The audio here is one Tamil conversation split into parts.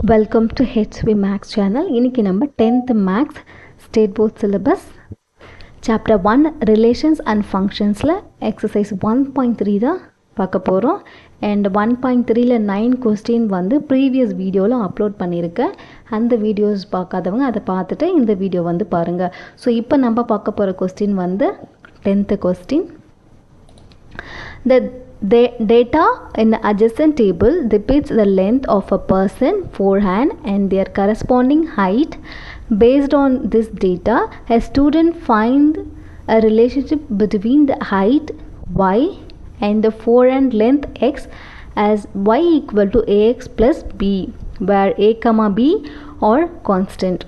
Welcome to HV maths channel. இன்றைக்கி நம்ம 10th maths state board syllabus chapter 1 relations and ஃபங்க்ஷன்ஸில் எக்ஸசைஸ் 1.3 தான் பார்க்க போகிறோம். அண்ட் 1.3ல் 9 கொஸ்டின் வந்து ப்ரீவியஸ் வீடியோவில் அப்லோட் பண்ணியிருக்கேன். அந்த வீடியோஸ் பார்க்காதவங்க அதை பார்த்துட்டு இந்த வீடியோ வந்து பாருங்கள். ஸோ இப்போ நம்ம பார்க்க போகிற கொஸ்டின் வந்து 10th question. The data in the adjacent table depicts the length of a person forehand and their corresponding height. Based on this data, a student find a relationship between the height y and the forehand length x as y equal to ax plus b, where a comma b are constant.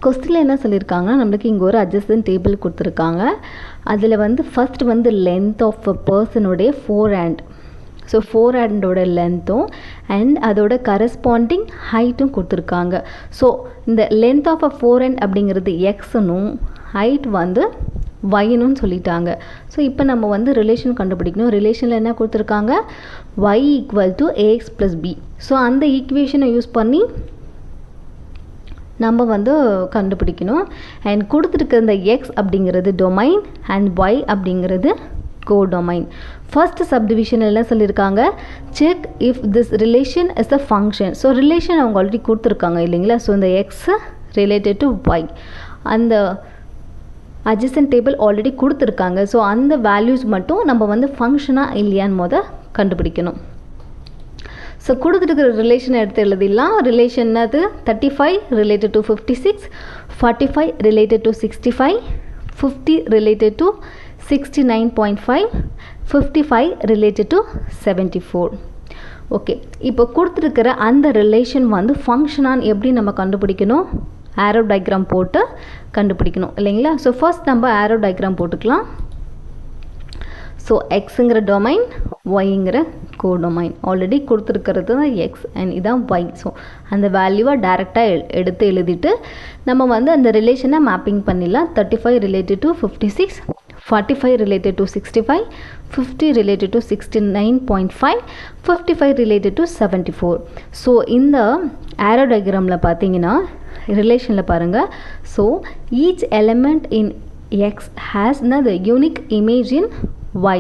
கொஸ்டினில் என்ன சொல்லியிருக்காங்கன்னா, நம்மளுக்கு இங்கே ஒரு அட்ஜஸ்டன் டேபிள் கொடுத்துருக்காங்க. அதில் வந்து ஃபஸ்ட் வந்து லென்த் ஆஃப் அ பர்சனுடைய ஃபோர் ஹேண்ட், ஸோ ஃபோர் ஹேண்டோட லென்த்தும் அண்ட் அதோட கரஸ்பாண்டிங் ஹைட்டும் கொடுத்துருக்காங்க. ஸோ இந்த length of a fore hand அப்படிங்கிறது எக்ஸனும் ஹைட் வந்து ஒய்னுன்னு சொல்லிட்டாங்க. ஸோ இப்போ நம்ம வந்து ரிலேஷன் கண்டுபிடிக்கணும். ரிலேஷனில் என்ன கொடுத்துருக்காங்க, Y equal to ax plus B. So அந்த ஈக்குவேஷனை யூஸ் பண்ணி நம்ம வந்து கண்டுபிடிக்கணும். அண்ட் கொடுத்துருக்க இந்த எக்ஸ் அப்படிங்கிறது டொமைன் அண்ட் ஒய் அப்படிங்கிறது கோடொமைன். ஃபர்ஸ்ட் சப்டிவிஷன் என்ன சொல்லியிருக்காங்க, check if this relation is a function. So relation அவங்க ஆல்ரெடி கொடுத்துருக்காங்க இல்லைங்களா. ஸோ இந்த எக்ஸ் ரிலேட்டட் டு ஒய் அந்த அட்ஜசன்ட் டேபிள் ஆல்ரெடி கொடுத்துருக்காங்க. ஸோ அந்த வேல்யூஸ் மட்டும் நம்ம வந்து ஃபங்க்ஷனாக இல்லையான்னு கண்டுபிடிக்கணும். ஸோ கொடுத்துருக்கிற ரிலேஷனை எடுத்து எழுதிடலாம். ரிலேஷன் அது 35 related to 56, 45 related to 65, 50 related to 69.5, 55 related to 74. Okay, இப்போ கொடுத்துருக்கிற அந்த ரிலேஷன் வந்து ஃபங்க்ஷனான்னு எப்படி நம்ம கண்டுபிடிக்கணும், ஆரோ டயக்ராம் போட்டு கண்டுபிடிக்கணும் இல்லைங்களா. ஸோ ஃபர்ஸ்ட் நம்ம ஆரோ டயக்ராம் போட்டுக்கலாம். ஸோ எக்ஸுங்கிற டொமைன், ஒய்ங்கிற கோடொமைன். ஆல்ரெடி கொடுத்துருக்கிறது தான் எக்ஸ் அண்ட் இதான் ஒய். ஸோ அந்த வேல்யூவை டைரெக்டாக எடுத்து எழுதிட்டு நம்ம வந்து அந்த ரிலேஷனை மேப்பிங் பண்ணிடலாம். 35 related to 56, 45 related to 65, 50 related to 69.5, 55 related to 74. So இந்த ஆரோ டயக்ராமில் பார்த்தீங்கன்னா ரிலேஷனில் பாருங்கள். So each element in X has the unique image in y.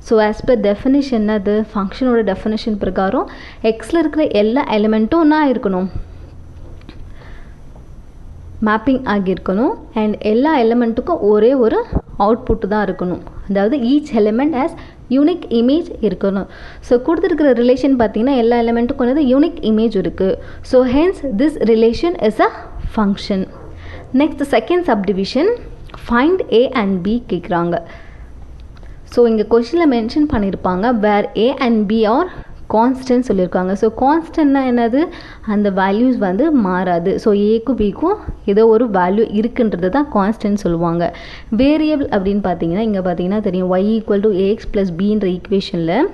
So as per definition அது ஃபங்க்ஷனோட டெஃபினிஷன் பிரகாரம் எக்ஸில் இருக்கிற எல்லா எலிமெண்ட்டும் என்ன இருக்கணும், மேப்பிங் ஆகியிருக்கணும். அண்ட் எல்லா எலிமெண்ட்டுக்கும் ஒரே ஒரு அவுட்புட்டு தான் இருக்கணும். அதாவது each element as unique image இருக்கணும். ஸோ கொடுத்துருக்கிற ரிலேஷன் பார்த்தீங்கன்னா எல்லா எலிமெண்ட்டுக்கும் வந்து யூனிக் இமேஜ் இருக்குது. So hence this relation is a function. Next second subdivision, find A and B கேட்குறாங்க. ஸோ இங்கே கொஷினில் மென்ஷன் பண்ணியிருப்பாங்க where A and B are constant சொல்லியிருக்காங்க. ஸோ கான்ஸ்டன்ட்னா என்னது, அந்த வேல்யூஸ் வந்து மாறாது. ஸோ ஏக்கும் பிக்கும் ஏதோ ஒரு வேல்யூ இருக்குன்றது தான் கான்ஸ்டன்ட் சொல்லுவாங்க. வேரியபிள் அப்படின்னு பார்த்தீங்கன்னா இங்கே பார்த்தீங்கன்னா தெரியும், y equal to ax plus பின்ற ஈக்குவேஷனில்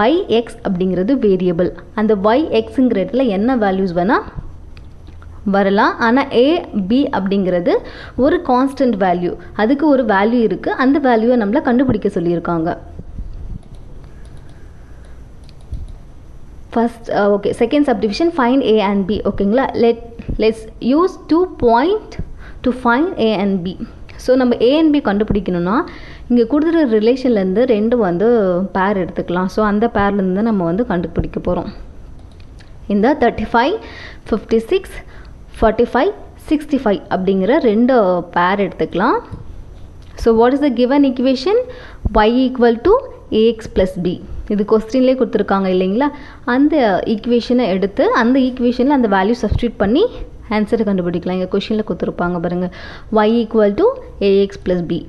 ஒய் எக்ஸ் அப்படிங்கிறது வேரியபிள். அந்த ஒய் எக்ஸுங்கிறதுல என்ன வேல்யூஸ் வேணால் வரலாம். ஆனால் ஏ பி அப்படிங்கிறது ஒரு கான்ஸ்டன்ட் வேல்யூ, அதுக்கு ஒரு வேல்யூ இருக்குது. அந்த வேல்யூவை நம்மளை கண்டுபிடிக்க சொல்லியிருக்காங்க. First okay, second subdivision find A and B. ஓகேங்களா, let's use 2 point to find A and B. So நம்ம ஏ அண்ட் பி கண்டுபிடிக்கணும்னா இங்கே கொடுத்துருக்க ரிலேஷன்லேருந்து ரெண்டு வந்து பேர் எடுத்துக்கலாம். ஸோ அந்த பேர்லேருந்து நம்ம வந்து கண்டுபிடிக்க போகிறோம். இந்த 35, 56, 45, 65 அப்படிங்கிற ரெண்டு பேர் எடுத்துக்கலாம். So what is the given equation, y equal to ax plus B. இது கொஸ்டின்லேயே கொடுத்துருக்காங்க இல்லைங்களா. அந்த ஈக்குவேஷனை எடுத்து அந்த ஈக்குவேஷனில் அந்த வேல்யூ சப்ஸ்டியூட் பண்ணி ஆன்சரை கண்டுபிடிக்கலாம். இங்கே கொஸ்டினில் கொடுத்துருப்பாங்க பாருங்கள், y equal to ax plus B.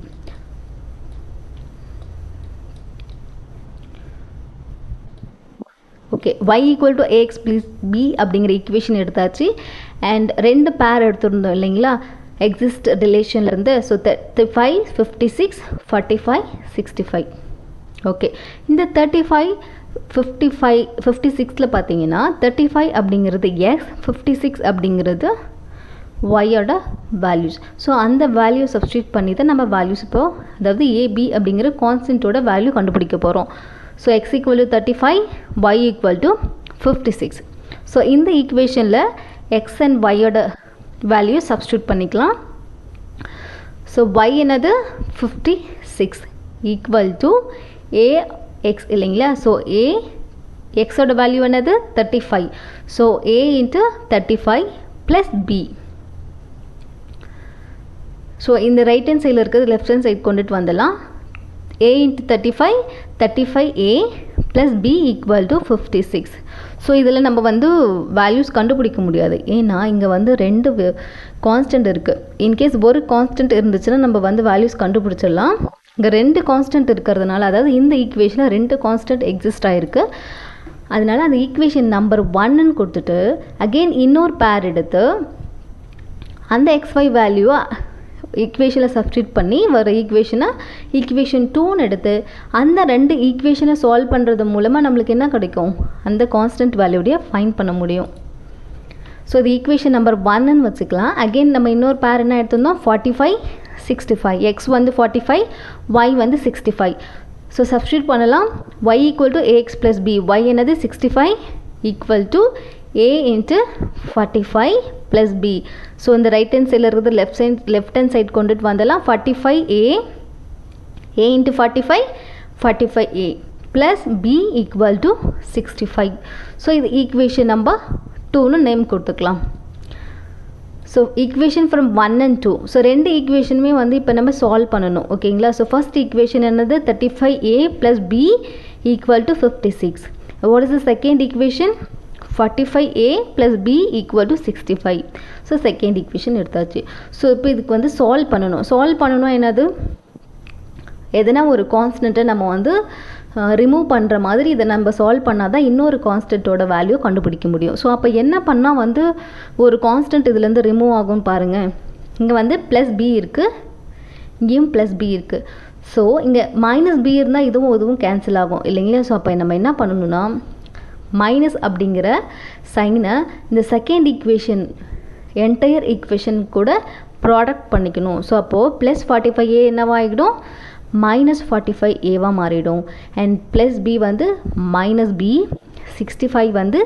Okay, y equal to ax plus B அப்படிங்கிற ஈக்குவேஷன் எடுத்தாச்சு. அண்ட் ரெண்டு பேர் எடுத்துருந்தோம் இல்லைங்களா எக்ஸிஸ்ட் ரிலேஷன்லேருந்து. ஸோ 35, 56, 45, 65. ஓகே, இந்த 35, 55, 56ல் பார்த்தீங்கன்னா 35 அப்படிங்கிறது எக்ஸ், 56 அப்படிங்கிறது ஒய்யோட வேல்யூஸ். ஸோ அந்த வேல்யூ சப்ஸ்டியூட் பண்ணி தான் நம்ம வேல்யூஸ் இப்போது, அதாவது ஏபி அப்படிங்கிற கான்ஸ்டன்ட்டோட வேல்யூ கண்டுபிடிக்க போகிறோம். So X equal to 35, Y equal to 56. So இந்த ஈக்குவேஷனில் எக்ஸ் அண்ட் ஒய்யோட வேல்யூ சப்ஸ்டியூட் பண்ணிக்கலாம். ஸோ y என்னது 56 ஈக்குவல் டு ax இல்லைங்களா. ஸோ எக்ஸோட வேல்யூ என்னது 35. So a into 35 plus b. So இந்த ரைட் ஹேண்ட் சைடில் இருக்கிறது லெஃப்ட் ஹேண்ட் சைட் கொண்டுட்டு வந்துடலாம். a into 35a plus b equal to 56. So இதில் நம்ம வந்து வேல்யூஸ் கண்டுபிடிக்க முடியாது, ஏன்னா இங்கே வந்து ரெண்டு கான்ஸ்டன்ட் இருக்குது. இன்கேஸ் ஒரு கான்ஸ்டன்ட் இருந்துச்சுன்னா நம்ம வந்து வேல்யூஸ் கண்டுபிடிச்சிடலாம். இங்கே ரெண்டு கான்ஸ்டன்ட் இருக்கிறதுனால, அதாவது இந்த ஈக்குவேஷனில் ரெண்டு கான்ஸ்டன்ட் எக்ஸிஸ்ட் ஆகிருக்கு. அதனால் அந்த ஈக்குவேஷன் நம்பர் 1ன்னு கொடுத்துட்டு அகெயின் இன்னொரு பேர் எடுத்து அந்த xy வேல்யூவை ஈக்குவேஷனை சப்ஸ்டியூட் பண்ணி வர ஈக்குவேஷன் 2ன்னு எடுத்து அந்த ரெண்டு ஈக்குவேஷனை சால்வ் பண்ணுறது மூலமாக நம்மளுக்கு என்ன கிடைக்கும், அந்த கான்ஸ்டன்ட் வேல்யூடைய ஃபைண்ட் பண்ண முடியும். ஸோ இது ஈக்குவேஷன் நம்பர் 1ன்னு வச்சுக்கலாம். அகெயின் நம்ம இன்னொரு பேர் என்ன எடுத்திருந்தோம், 45 65. எக்ஸ் வந்து 45, y வந்து 65. ஸோ சப்ஸ்டியூட் பண்ணலாம். y equal to ax plus b. y என்னது 65 equal to a into 45 plus b. So இந்த ரைட் ஹேண்ட் சைடில் இருக்கிறது லெஃப்ட் ஹேண்ட் சைட் கொண்டுட்டு வந்துடலாம். 45a into 45a plus b equal to 65. So இது ஈக்குவேஷன் நம்பர் 2ன்னு நேம் கொடுத்துக்கலாம். So equation from 1 and 2. So ரெண்டு ஈக்குவேஷனுமே வந்து இப்போ நம்ம சால்வ் பண்ணணும், ஓகேங்களா. ஸோ ஃபர்ஸ்ட் ஈக்குவேஷன் என்னது 35a plus b equal to 56. What is the second equation, 45a plus b equal to 65. So second equation எடுத்தாச்சு. ஸோ இப்போ இதுக்கு வந்து சால்வ் பண்ணணும் என்னது, எதனா ஒரு கான்ஸ்டன்ட்டை நம்ம வந்து ரிமூவ் பண்ணுற மாதிரி இதை நம்ம சால்வ் பண்ணால் தான் இன்னொரு கான்ஸ்டன்ட்டோட வேல்யூ கண்டுபிடிக்க முடியும். ஸோ அப்போ என்ன பண்ணால் வந்து ஒரு கான்ஸ்டன்ட் இதுலேருந்து ரிமூவ் ஆகும்னு பாருங்கள். இங்கே வந்து ப்ளஸ் b இருக்குது, இங்கேயும் ப்ளஸ் b இருக்குது. ஸோ இங்கே மைனஸ் b இருந்தால் இதுவும் கேன்சல் ஆகும் இல்லைங்களா. ஸோ அப்போ நம்ம என்ன பண்ணணும்னா மைனஸ் அப்படிங்கிற சைனை இந்த செகண்ட் ஈக்குவேஷன் என்டையர் ஈக்குவேஷன் கூட ப்ராடக்ட் பண்ணிக்கணும். ஸோ அப்போது ப்ளஸ் 45a என்னவாகிடும், மைனஸ் 45aவாக மாறிடும். அண்ட் ப்ளஸ் b வந்து மைனஸ் b, 65 வந்து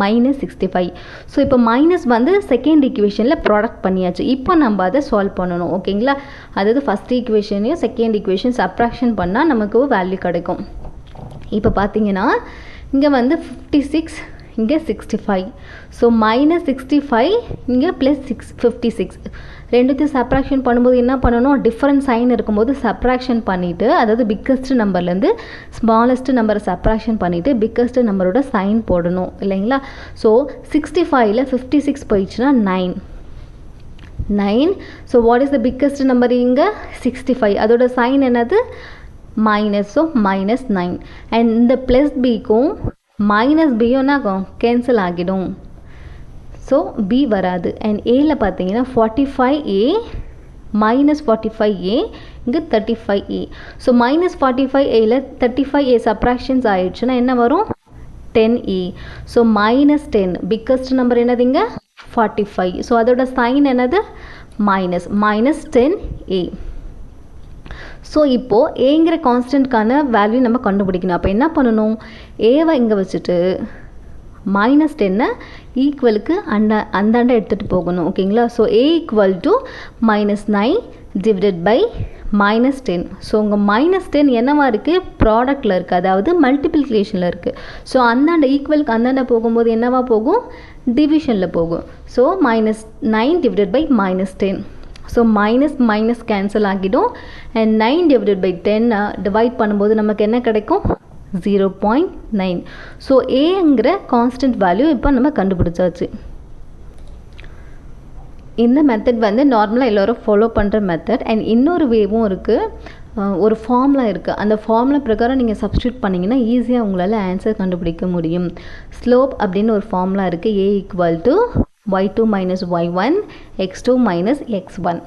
மைனஸ் 65. ஸோ இப்போ மைனஸ் வந்து செகண்ட் ஈக்குவேஷனில் ப்ராடக்ட் பண்ணியாச்சு. இப்போ நம்ம அதை சால்வ் பண்ணணும், ஓகேங்களா. அதாவது ஃபஸ்ட் ஈக்குவேஷனையும் செகண்ட் ஈக்குவேஷன் சப்ராக்ஷன் பண்ணால் நமக்கு வேல்யூ கிடைக்கும். இப்போ பார்த்தீங்கன்னா இங்கே வந்து 56, இங்கே 65. ஸோ மைனஸ் 65, இங்கே ப்ளஸ் 56. ரெண்டுத்தையும் சப்ராக்ஷன் பண்ணும்போது என்ன பண்ணணும், டிஃப்ரெண்ட் சைன் இருக்கும்போது சப்ராக்ஷன் பண்ணிவிட்டு, அதாவது பிக்கஸ்ட் நம்பர்லேருந்து ஸ்மாலஸ்ட் நம்பரை சப்ராக்ஷன் பண்ணிவிட்டு பிக்கஸ்ட் நம்பரோட சைன் போடணும் இல்லைங்களா. ஸோ 65ல் 56 போயிடுச்சுன்னா 9. So what is the biggest number இங்கே 65, அதோட சைன் என்னது மைனஸ். So minus 9. அண்ட் இந்த ப்ளஸ் பிக்கும் மைனஸ் பியும் என்ன ஆகும், கேன்சல் ஆகிடும். ஸோ b வராது. அண்ட் ஏல பார்த்தீங்கன்னா 45a மைனஸ் 45a, இங்கே 35a. So minus 45aல 35a subtractions ஆயிடுச்சுன்னா என்ன வரும், 10a. So minus 10, biggest number என்னது இங்கே 45. ஸோ அதோட சைன் என்னது மைனஸ் 10a. ஸோ இப்போது ஏங்கிற கான்ஸ்டன்ட்கான வேல்யூ நம்ம கண்டுபிடிக்கணும். அப்போ என்ன பண்ணணும், ஏவை இங்கே வச்சுட்டு மைனஸ் 10 ஈக்குவலுக்கு அந்தாண்ட எடுத்துகிட்டு போகணும், ஓகேங்களா. So a equal to minus 9 divided by minus 10. So உங்கள் மைனஸ் 10 என்னவா இருக்குது, ப்ராடக்டில் இருக்குது, அதாவது மல்டிப்ளிகேஷனில் இருக்குது. ஸோ அந்தாண்ட ஈக்குவலுக்கு அந்தாண்ட போகும்போது என்னவா போகும், டிவிஷனில் போகும். So minus 9 divided by minus 10. So minus cancel ஆகிடும். அண்ட் 9 டிவைடட் பை 10 டிவைட் பண்ணும்போது நமக்கு என்ன கிடைக்கும், 0.9. ஸோ ஏங்கிற கான்ஸ்டன்ட் வேல்யூ இப்போ நம்ம கண்டுபிடிச்சாச்சு. இந்த மெத்தட் வந்து நார்மலாக எல்லோரும் ஃபாலோ பண்ணுற மெத்தட். அண்ட் இன்னொரு வேவும் இருக்குது, ஒரு ஃபார்முலா இருக்குது. அந்த ஃபார்முலா பிரகாரம் நீங்கள் சப்ஸ்டியூட் பண்ணிங்கன்னா ஈஸியாக உங்களால் ஆன்சர் கண்டுபிடிக்க முடியும். ஸ்லோப் அப்படின்னு ஒரு ஃபார்முலா இருக்குது, a equal to y2 minus y1 x2 minus x1.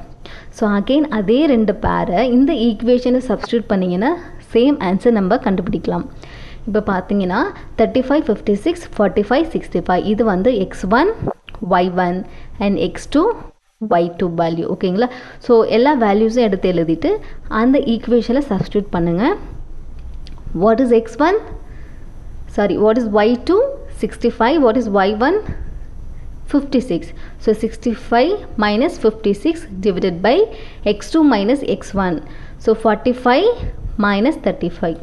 So again அதே ரெண்டு பேரை இந்த ஈக்குவேஷனை சப்ஸ்டியூட் பண்ணிங்கன்னா சேம் ஆன்சர் நம்ம கண்டுபிடிக்கலாம். இப்போ பார்த்தீங்கன்னா 35 56 45 65 இது வந்து x1 y1 and x2 y2 value, ஓகேங்களா. ஸோ எல்லா வேல்யூஸும் எடுத்து எழுதிட்டு அந்த ஈக்குவேஷனை சப்ஸ்டியூட் பண்ணுங்கள். What is x1, sorry what is y2, 65. What is y1? 56. So 65 minus 56 divided by x2 minus x1. So 45 minus 35.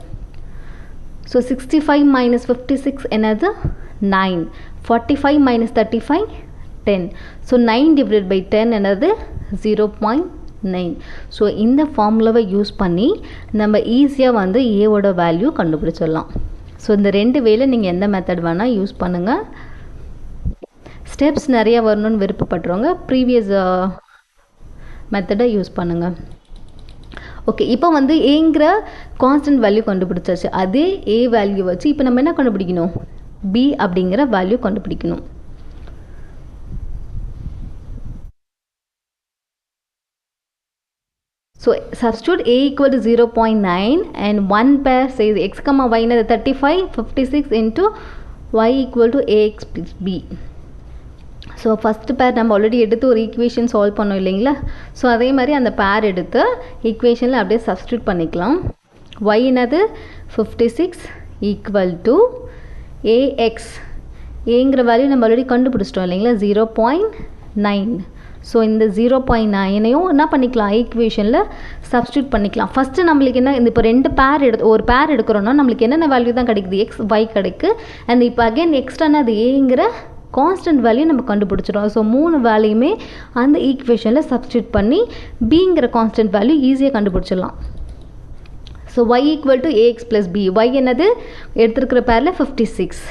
So 65 minus 56 another 9. 45 minus 35 10. So 9 divided by 10 another 0.9. So இந்த ஃபார்முலாவை யூஸ் பண்ணி நம்ம ஈஸியாக வந்து ஏவோட வேல்யூ கண்டுபிடிச்சிடலாம். ஸோ இந்த ரெண்டு வேல நீங்கள் எந்த மெத்தட் வேணால் யூஸ் பண்ணுங்கள். ஸ்டெப்ஸ் நிறைய வரணும்னு விருப்பப்படுறவங்க ப்ரீவியஸ் மெத்தடை யூஸ் பண்ணுங்கள். ஓகே, இப்போ வந்து ஏங்கிற கான்ஸ்டன்ட் வேல்யூ கண்டுபிடிச்சாச்சு. அதே ஏ வேல்யூ வச்சு இப்போ நம்ம என்ன கண்டுபிடிக்கணும்? பி அப்படிங்கிற வேல்யூ கண்டுபிடிக்கணும். So substitute a equal to 0.9 and one pair says x comma y is 35, 56 into y equal to ax plus b. So first பேர் நம்ம ஆல்ரெடி எடுத்து ஒரு ஈக்குவேஷன் சால்வ் பண்ணோம் இல்லைங்களா? ஸோ அதே மாதிரி அந்த பேர் எடுத்து ஈக்குவேஷனில் அப்படியே சப்ஸ்டியூட் பண்ணிக்கலாம். y என்னது 56 ஈக்குவல் டு ஏஎக்ஸ். ஏங்கிற வேல்யூ நம்ம ஆல்ரெடி கண்டுபிடிச்சிட்டோம் இல்லைங்களா? 0.9. ஸோ இந்த 0.9ஐயும் என்ன பண்ணிக்கலாம்? ஈக்குவேஷனில் சப்ஸ்டியூட் பண்ணிக்கலாம். ஃபஸ்ட்டு நம்மளுக்கு என்ன, இந்த இப்போ ரெண்டு பேர் ஒரு பேர் எடுக்கிறோன்னா நம்மளுக்கு என்னென்ன வேல்யூ தான் கிடைக்குது? எக்ஸ் ஒய் கிடைக்கு. அண்ட் இப்போ அகெயின் எக்ஸ்ட்ரான அது ஏங்கிற கான்ஸ்டன்ட் வேல்யூ நம்ம கண்டுபிடிச்சிடும். ஸோ மூணு வேல்யூமே அந்த ஈக்குவேஷனில் சப்ஸ்டியூட் பண்ணி பிங்கிற கான்ஸ்டன்ட் வேல்யூ ஈஸியாக கண்டுபிடிச்சிடலாம். So y equal to ax plus b. Y என்னது எடுத்துருக்கிற பேரில் 56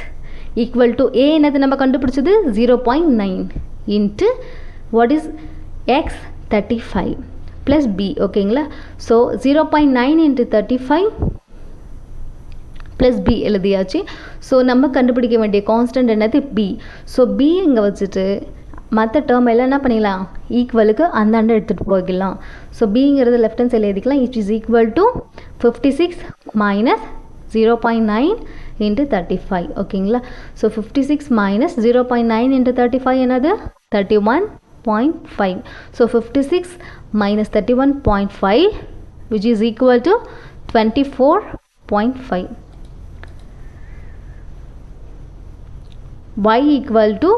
ஈக்குவல் டு ஏ என்னது நம்ம கண்டுபிடிச்சது 0.9 into what is x 35 plus b. ஓகேங்களா? ஸோ 0.9 இன்ட்டு 35 ப்ளஸ் பி எழுதியாச்சு. ஸோ நம்ம கண்டுபிடிக்க வேண்டிய கான்ஸ்டன்ட் என்னது? பி. ஸோ பி இங்கே வச்சுட்டு மற்ற டேர்ம் எல்லாம் என்ன பண்ணிடலாம்? ஈக்குவலுக்கு அந்தாண்ட எடுத்துகிட்டு போய்க்கலாம். ஸோ பிங்கிறது லெஃப்ட் ஹேண்ட் சைடில் எழுதிக்கலாம். It is equal to 56 minus 0.9 into 35. ஓகேங்களா? ஸோ 56 மைனஸ் 0.9 இன்ட்டு 35 என்னது? 31.5. So 56 minus 31.5 which is equal to 24.5. y equal to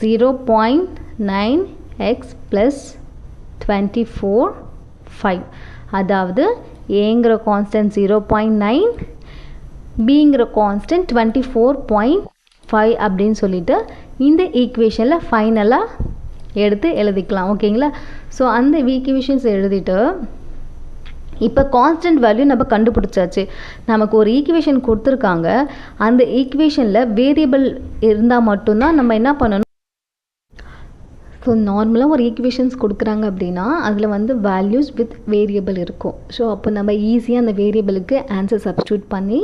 0.9x plus 24.5. அதாவது ஏங்கிற கான்ஸ்டன்ட் 0.9, பிங்கிற கான்ஸ்டன்ட் 24.5 அப்படின்னு சொல்லிட்டு இந்த ஈக்குவேஷனில் ஃபைனலாக எடுத்து எழுதிக்கலாம். ஓகேங்களா? ஸோ அந்த ஈக்குவேஷன்ஸ் எழுதிட்டு இப்போ கான்ஸ்டன்ட் வேல்யூ நம்ம கண்டுபிடிச்சாச்சு. நமக்கு ஒரு ஈக்குவேஷன் கொடுத்துருக்காங்க. அந்த ஈக்குவேஷனில் வேரியபிள் இருந்தால் மட்டும்தான் நம்ம என்ன பண்ணணும்? ஸோ நார்மலாக ஒரு ஈக்குவேஷன்ஸ் கொடுக்குறாங்க அப்படின்னா அதில் வந்து வேல்யூஸ் வித் வேரியபிள் இருக்கும். ஸோ அப்போ நம்ம ஈஸியாக அந்த வேரியபிளுக்கு ஆன்சர் சப்ஸ்டியூட் பண்ணி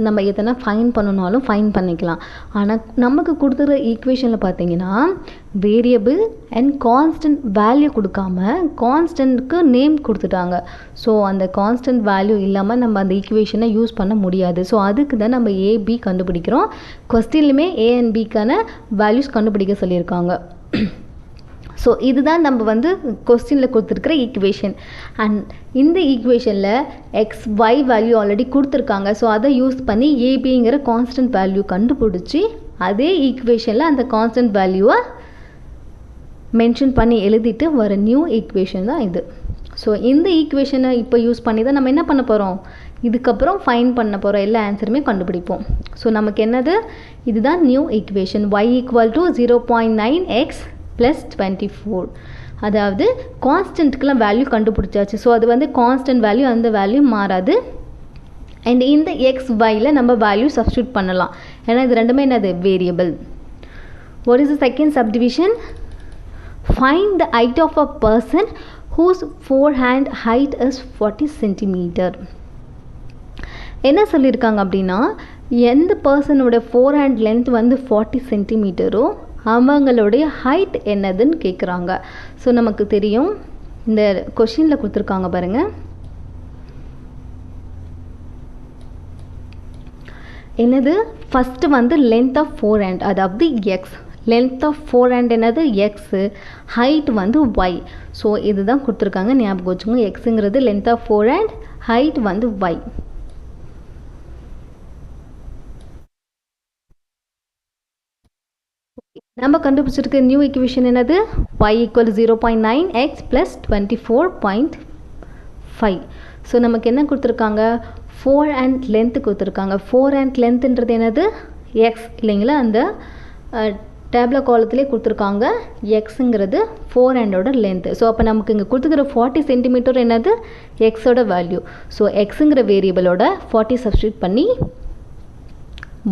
நம்ம எதனா ஃபைன் பண்ணணுனாலும் ஃபைன் பண்ணிக்கலாம். ஆனால் நமக்கு கொடுத்துருக்க ஈக்குவேஷனில் பார்த்தீங்கன்னா வேரியபிள் அண்ட் கான்ஸ்டன்ட் வேல்யூ கொடுக்காம கான்ஸ்டன்ட்க்கு நேம் கொடுத்துட்டாங்க. ஸோ அந்த கான்ஸ்டன்ட் வேல்யூ இல்லாமல் நம்ம அந்த ஈக்குவேஷனை யூஸ் பண்ண முடியாது. ஸோ அதுக்கு தான் நம்ம ஏபி கண்டுபிடிக்கிறோம். கொஸ்டின்லையுமே ஏ அண்ட் பிக்கான வேல்யூஸ் கண்டுபிடிக்க சொல்லியிருக்காங்க. ஸோ இதுதான் நம்ம வந்து கொஸ்டினில் கொடுத்துருக்குற ஈக்குவேஷன். அண்ட் இந்த ஈக்குவேஷனில் எக்ஸ் ஒய் வேல்யூ ஆல்ரெடி கொடுத்துருக்காங்க. ஸோ அதை யூஸ் பண்ணி ஏபிங்கிற கான்ஸ்டன்ட் வேல்யூ கண்டுபிடிச்சி அதே ஈக்குவேஷனில் அந்த கான்ஸ்டன்ட் வேல்யூவை மென்ஷன் பண்ணி எழுதிட்டு வர நியூ ஈக்குவேஷன் தான் இது. ஸோ இந்த ஈக்குவேஷனை இப்போ யூஸ் பண்ணி தான் நம்ம என்ன பண்ண போகிறோம்? இதுக்கப்புறம் ஃபைன் பண்ண போகிற எல்லா ஆன்சருமே கண்டுபிடிப்போம். ஸோ நமக்கு என்னது? இதுதான் new equation. y equal to 0.9x plus 24. அதாவது கான்ஸ்டன்ட்டுக்கெலாம் வேல்யூ கண்டுபிடிச்சாச்சு. ஸோ அது வந்து கான்ஸ்டன்ட் வேல்யூ, அந்த வேல்யூ மாறாது. அண்ட் இந்த எக்ஸ் ஒயில் நம்ம வேல்யூ சப்ஸ்டியூட் பண்ணலாம். ஏன்னா இது ரெண்டுமே என்னது? Variable. What is the second subdivision? Find the height of a person whose forehand height is 40 centimeter. என்ன சொல்லியிருக்காங்க அப்படின்னா, எந்த பர்சனோட ஃபோர்ஹேண்ட் லென்த் வந்து 40 சென்டிமீட்டரோ அவங்களுடைய ஹைட் என்னதுன்னு கேட்குறாங்க. ஸோ நமக்கு தெரியும், இந்த கொஷினில் கொடுத்துருக்காங்க பாருங்கள். என்னது? ஃபஸ்ட்டு வந்து லென்த் ஆஃப் ஃபோர்ஹேண்ட், அதாவது எக்ஸ். லென்த் ஆஃப் ஃபோர்ஹேண்ட் என்னது? எக்ஸு. ஹைட் வந்து ஒய். ஸோ இதுதான் கொடுத்துருக்காங்க, ஞாபகம் வச்சுக்கோங்க. எக்ஸுங்கிறது லென்த் ஆஃப் ஃபோர்ஹேண்ட், ஹைட் வந்து ஒய். நம்ம கண்டுபிடிச்சிருக்க நியூ ஈக்குவேஷன் என்னது? y equal 0.9x plus 24.5. So நமக்கு என்ன கொடுத்துருக்காங்க? 4 and லென்த்து கொடுத்துருக்காங்க. 4 and லென்த்துன்றது என்னது? எக்ஸ் இல்லைங்களா? அந்த டேப்லர் காலத்திலே கொடுத்துருக்காங்க. எக்ஸுங்கிறது 4 அண்டோட லென்த்து. ஸோ அப்போ நமக்கு இங்கே கொடுத்துக்கிற 40 சென்டிமீட்டர் என்னது? எக்ஸோட வேல்யூ. ஸோ எக்ஸுங்கிற வேரியபிளோட 40 சப்ஸ்டியூட் பண்ணி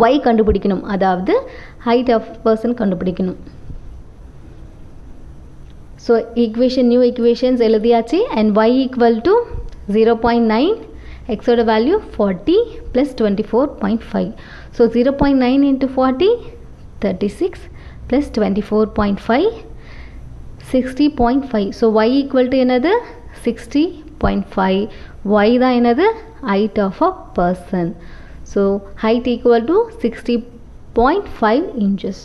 y கண்டுபிடிக்கணும். அதாவது ஹைட் ஆஃப் பர்சன் கண்டுபிடிக்கணும். ஸோ ஈக்குவேஷன் நியூ ஈக்குவேஷன்ஸ் எழுதியாச்சு. அண்ட் y ஈக்குவல் டு 0.9, எக்ஸோட value 40 plus 24.5. So 0.9 into 40 36 plus 24.5 60.5. So y equal to என்னது? 60.5. y தான் என்னது? Height of a person. So height equal to 60.5 inches.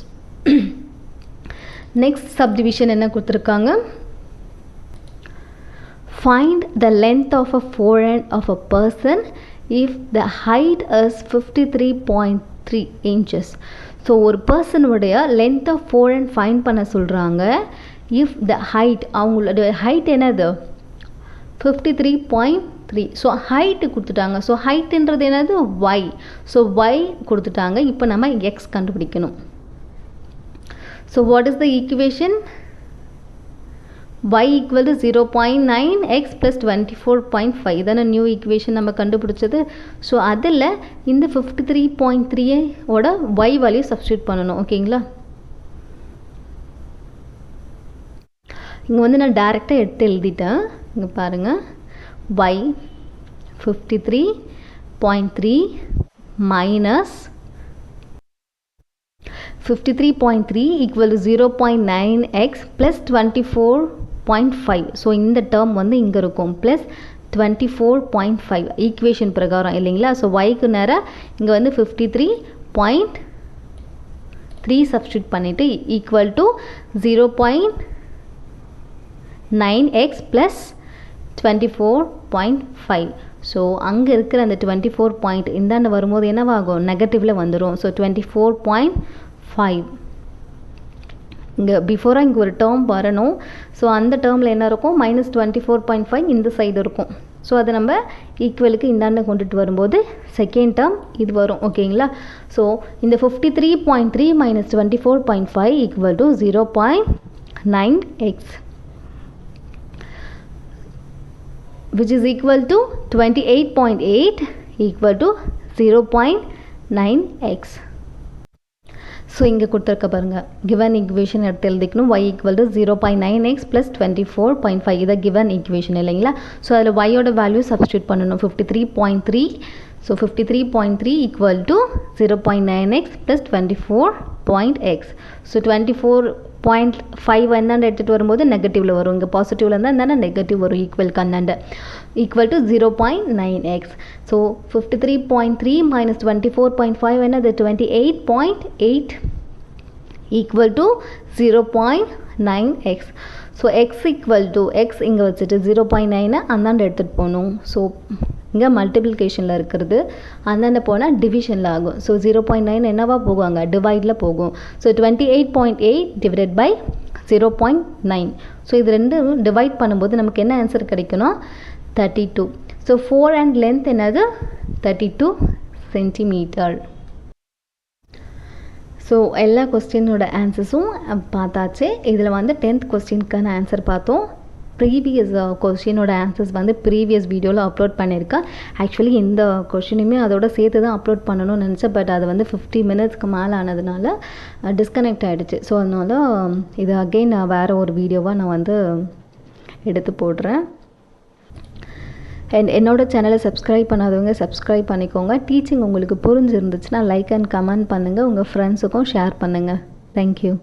Next subdivision என்ன கொடுத்துருக்காங்க? Find the length of a forehand of a person if the height is 53.3 inches. So ஒரு பர்சனுடைய லென்த் ஆஃப் ஃபோர்ஹேண்ட் ஃபைண்ட் பண்ண சொல்கிறாங்க. இஃப் த ஹைட், அவங்களோட ஹைட் என்னது? 53.3. ஸோ ஹைட்டு கொடுத்துட்டாங்க. ஸோ ஹைட்டுன்றது என்னது? y. ஸோ y கொடுத்துட்டாங்க. இப்போ நம்ம எக்ஸ் கண்டுபிடிக்கணும். So what is the equation? y equal to 0.9x plus 24.5. இதான நியூ ஈக்குவேஷன் நம்ம கண்டுபிடிச்சது. ஸோ அதில் இந்த 53.3ஓட y வேல்யூ சப்ஸ்டியூட் பண்ணணும். ஓகேங்களா? இங்கே வந்து நான் டைரெக்டாக எடுத்து எழுதிட்டேன். இங்கே பாருங்கள், y 53.3 minus 53.3 equal to 0.9x plus 24.5. So இந்த டேர்ம் வந்து இங்கே இருக்கும் ப்ளஸ் 24.5 ஈக்குவேஷன் பிரகாரம் இல்லைங்களா? ஸோ yக்கு நேராக இங்கே வந்து 53.3 சப்ஸ்டியூட் பண்ணிவிட்டு equal to 0.9x plus 24.5. So அங்கே இருக்கிற அந்த 24 பாயிண்ட் இந்தாண்டு வரும்போது என்னவாகும்? நெகட்டிவில் வந்துடும். ஸோ 24.5 இங்கே பிஃபோராக இங்கே ஒரு டேர்ம் வரணும். ஸோ அந்த டேர்மில் என்ன இருக்கும்? மைனஸ் 24.5 இந்த சைடு இருக்கும். ஸோ அதை நம்ம ஈக்குவலுக்கு இந்தாண்டு கொண்டுட்டு வரும்போது செகண்ட் டேர்ம் இது வரும். ஓகேங்களா? ஸோ இந்த 53.3 minus 24.5 equal to 0.9x, which is equal to 28.8 equal to 0.9x. So இங்கே கொடுத்துருக்க பாருங்கள், கிவன் ஈக்குவேஷன் எடுத்து எழுதிக்கணும். y equal to 0.9x plus 24.5 இதை கிவன் ஈக்குவேஷன் இல்லைங்களா? ஸோ அதில் y-ஓட வேல்யூ சப்ஸ்டியூட் பண்ணணும். 53.3. So 53.3 equal to 0.9x plus 24.x. So 24.5 என்னென்னு எடுத்துகிட்டு வரும்போது நெகட்டிவில் வரும். இங்கே பாசிட்டிவில் இருந்தால் என்னென்ன நெகட்டிவ் வரும் ஈக்குவலுக்கு அந்தாண்ட. Equal to 0.9x. So 53.3 minus 24.5 என்னது? 28.8 equal to 0.9x. So X equal to X இங்கே வச்சுட்டு 0.9 அந்தாண்ட எடுத்துகிட்டு போகணும். ஸோ இங்கே மல்டிப்ளிகேஷனில் இருக்கிறது அந்தாண்ட போனால் டிவிஷனில் ஆகும். ஸோ 0.9 என்னவா போகுவாங்க? டிவைடில் போகும். So 28.8 divided by 0.9. ஸோ இது ரெண்டும் டிவைட் பண்ணும்போது நமக்கு என்ன ஆன்சர் கிடைக்கணும்? 32. ஸோ 4 and லென்த் என்னது? 32 சென்டிமீட்டர். ஸோ எல்லா கொஸ்டினோட ஆன்சர்ஸும் பார்த்தாச்சு. இதில் வந்து 10th கொஸ்டினுக்கான ஆன்சர் பார்த்தோம். ப்ரீவியஸ் கொஸ்டினோட ஆன்சர்ஸ் வந்து ப்ரீவியஸ் வீடியோவில் அப்லோட் பண்ணியிருக்கேன். ஆக்சுவலி இந்த கொஸ்டினுமே அதோட சேர்த்து தான் அப்லோட் பண்ணணும்னு நினச்சேன். பட் அது வந்து 50 மினிட்ஸ்க்கு மேலே ஆனதுனால டிஸ்கனெக்ட் ஆகிடுச்சு. ஸோ அதனால் இது அகெயின் வேறு ஒரு வீடியோவாக நான் வந்து எடுத்து போடுறேன். அண்ட் என்னோட சேனலை சப்ஸ்கிரைப் பண்ணாதவங்க சப்ஸ்கிரைப் பண்ணிக்கோங்க. டீச்சிங் உங்களுக்கு புரிஞ்சிருந்துச்சுன்னா லைக் அண்ட் கமெண்ட் பண்ணுங்கள். உங்கள் ஃப்ரெண்ட்ஸுக்கும் ஷேர் பண்ணுங்கள். தேங்க்யூ.